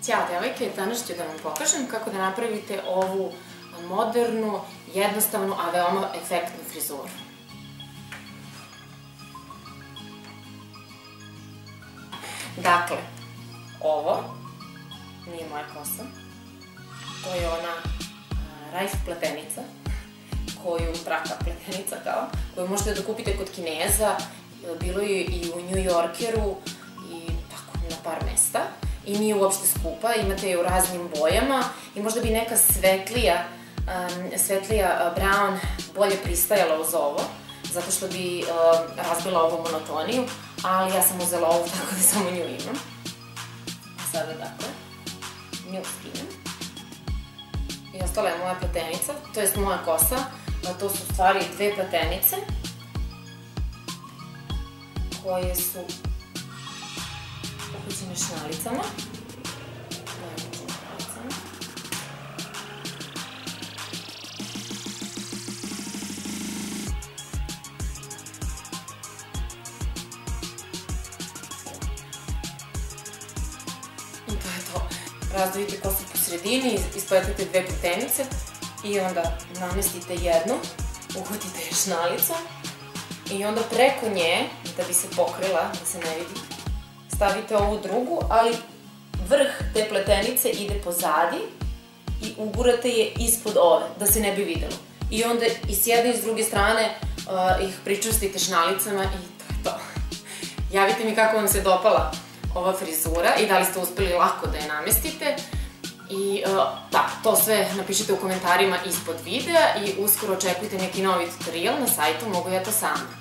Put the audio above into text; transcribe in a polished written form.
Ćao devojke, danas ću da vam pokažem kako da napravite ovu modernu, jednostavnu, a veoma efektnu frizuru. Dakle, ovo nije moja kosa, to je ona rajf pletenica, traka pletenica koju možete da kupite kod Kineza, bilo je i u New Yorkeru i tako na par mesta. I nije uopšte skupa, imate je u raznim bojama i možda bi neka svetlija brown bolje pristajala uz ovo, zato što bi razbila ovu monotoniju, ali ja sam uzela ovu tako da samo nju imam. Sada dakle, nju skinem. I ostala je moja pletenica, to jest moja kosa, to su u stvari dve pletenice koje su upućene šnalicama. I to je to. Razdvojite kosu po sredini, ispletite dve pletenice i onda namestite jednu, uhvatite je šnalicom i onda preko nje, da bi se pokrila, da se ne vidi, stavite ovu drugu, ali vrh te pletenice ide pozadi i ugurate je ispod ove, da se ne bi videlo. I onda i s jedne i s druge strane ih pričvrstite šnalicama i to je to. Javite mi kako vam se dopala ova frizura i da li ste uspeli lako da je namestite. I da, to sve napišite u komentarima ispod videa i uskoro očekujte neki novi tutorial na sajtu Mogu ja to sama.